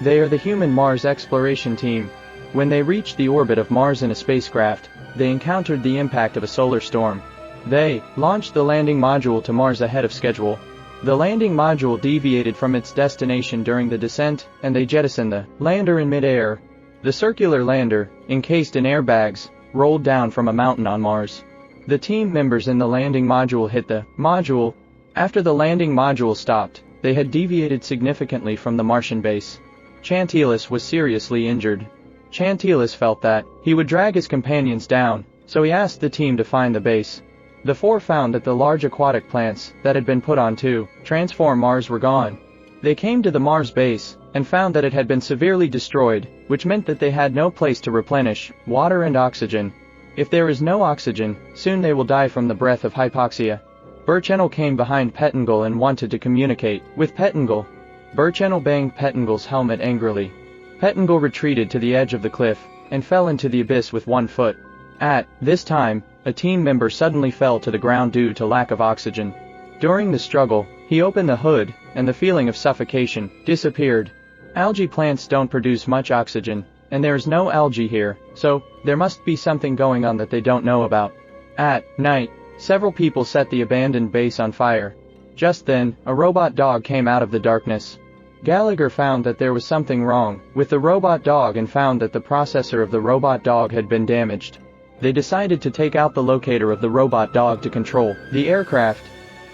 They are the human Mars exploration team. When they reached the orbit of Mars in a spacecraft, they encountered the impact of a solar storm. They launched the landing module to Mars ahead of schedule. The landing module deviated from its destination during the descent, and they jettisoned the lander in mid-air. The circular lander, encased in airbags, rolled down from a mountain on Mars. The team members in the landing module hit the module. After the landing module stopped, they had deviated significantly from the Martian base. Chantilis was seriously injured. Chantilis felt that he would drag his companions down, so he asked the team to find the base. The four found that the large aquatic plants that had been put on to transform Mars were gone. They came to the Mars base and found that it had been severely destroyed, which meant that they had no place to replenish water and oxygen. If there is no oxygen, soon they will die from the breath of hypoxia. Burchenal came behind Pettengill and wanted to communicate with Pettengill. Burchenal banged Pettengill's helmet angrily. Pettengill retreated to the edge of the cliff and fell into the abyss with 1 foot. At this time, a team member suddenly fell to the ground due to lack of oxygen. During the struggle, he opened the hood, and the feeling of suffocation disappeared. Algae plants don't produce much oxygen, and there is no algae here, so there must be something going on that they don't know about. At night, several people set the abandoned base on fire. Just then, a robot dog came out of the darkness. Gallagher found that there was something wrong with the robot dog and found that the processor of the robot dog had been damaged. They decided to take out the locator of the robot dog to control the aircraft.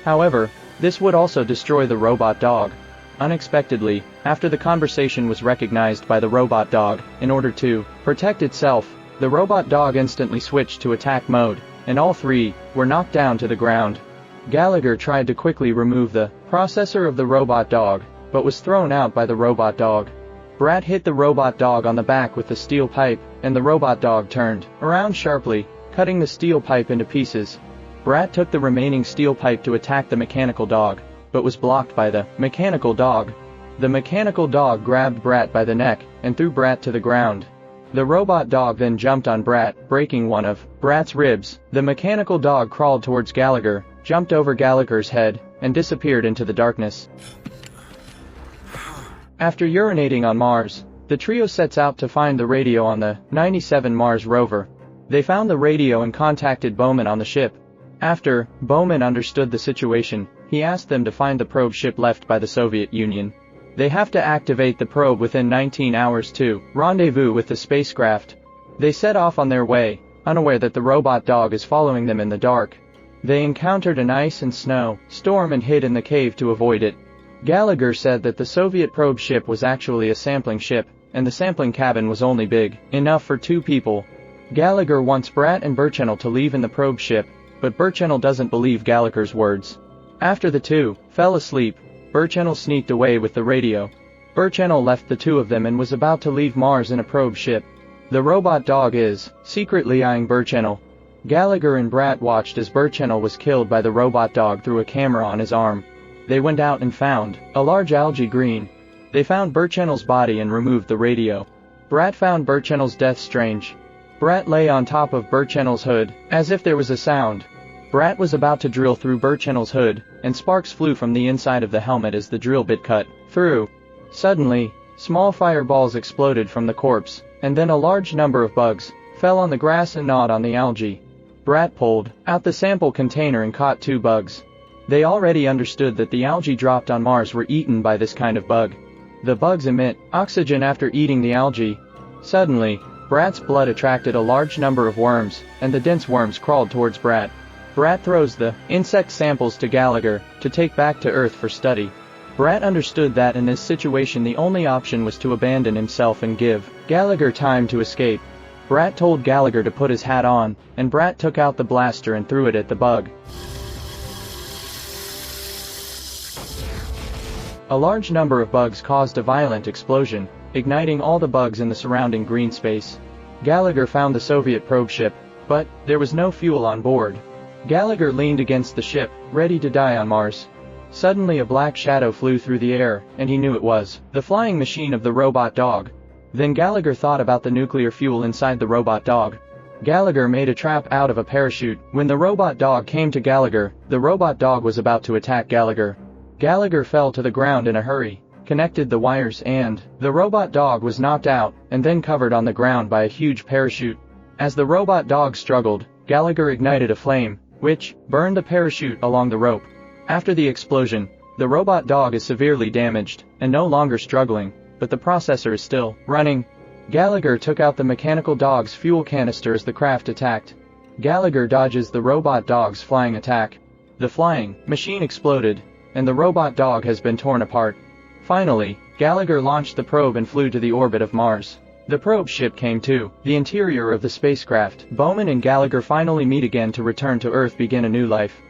However, this would also destroy the robot dog. Unexpectedly, after the conversation was recognized by the robot dog, in order to protect itself, the robot dog instantly switched to attack mode, and all three were knocked down to the ground. Gallagher tried to quickly remove the processor of the robot dog, but was thrown out by the robot dog. Brat hit the robot dog on the back with the steel pipe, and the robot dog turned around sharply, cutting the steel pipe into pieces. Brat took the remaining steel pipe to attack the mechanical dog, but was blocked by the mechanical dog. The mechanical dog grabbed Brat by the neck and threw Brat to the ground. The robot dog then jumped on Brat, breaking one of Brat's ribs. The mechanical dog crawled towards Gallagher, jumped over Gallagher's head, and disappeared into the darkness. After urinating on Mars, the trio sets out to find the radio on the 97 Mars rover. They found the radio and contacted Bowman on the ship. After Bowman understood the situation, he asked them to find the probe ship left by the Soviet Union. They have to activate the probe within 19 hours to rendezvous with the spacecraft. They set off on their way, unaware that the robot dog is following them in the dark. They encountered an ice and snow storm and hid in the cave to avoid it. Gallagher said that the Soviet probe ship was actually a sampling ship, and the sampling cabin was only big enough for 2 people. Gallagher wants Brat and Burchenal to leave in the probe ship, but Burchenal doesn't believe Gallagher's words. After the two fell asleep, Burchenal sneaked away with the radio. Burchenal left the 2 of them and was about to leave Mars in a probe ship. The robot dog is secretly eyeing Burchenal. Gallagher and Brat watched as Burchenal was killed by the robot dog through a camera on his arm. They went out and found a large algae green. They found Burchenal's body and removed the radio. Brat found Burchenal's death strange. Brat lay on top of Burchenal's hood, as if there was a sound. Brat was about to drill through Burchenal's hood, and sparks flew from the inside of the helmet as the drill bit cut through. Suddenly, small fireballs exploded from the corpse, and then a large number of bugs fell on the grass and gnawed on the algae. Brat pulled out the sample container and caught 2 bugs. They already understood that the algae dropped on Mars were eaten by this kind of bug. The bugs emit oxygen after eating the algae. Suddenly, Brat's blood attracted a large number of worms, and the dense worms crawled towards Brat. Brat throws the insect samples to Gallagher to take back to Earth for study. Brat understood that in this situation the only option was to abandon himself and give Gallagher time to escape. Brat told Gallagher to put his hat on, and Brat took out the blaster and threw it at the bug. A large number of bugs caused a violent explosion, igniting all the bugs in the surrounding green space. Gallagher found the Soviet probe ship, but there was no fuel on board. Gallagher leaned against the ship, ready to die on Mars. Suddenly a black shadow flew through the air, and he knew it was the flying machine of the robot dog. Then Gallagher thought about the nuclear fuel inside the robot dog. Gallagher made a trap out of a parachute. When the robot dog came to Gallagher, the robot dog was about to attack Gallagher. Gallagher fell to the ground in a hurry. connected the wires and the robot dog was knocked out and then covered on the ground by a huge parachute. As the robot dog struggled, Gallagher ignited a flame, which burned the parachute along the rope. After the explosion, the robot dog is severely damaged and no longer struggling, but the processor is still running. Gallagher took out the mechanical dog's fuel canister as the craft attacked. Gallagher dodges the robot dog's flying attack. The flying machine exploded, and the robot dog has been torn apart. Finally, Gallagher launched the probe and flew to the orbit of Mars. The probe ship came to the interior of the spacecraft. Bowman and Gallagher finally meet again to return to Earth, begin a new life.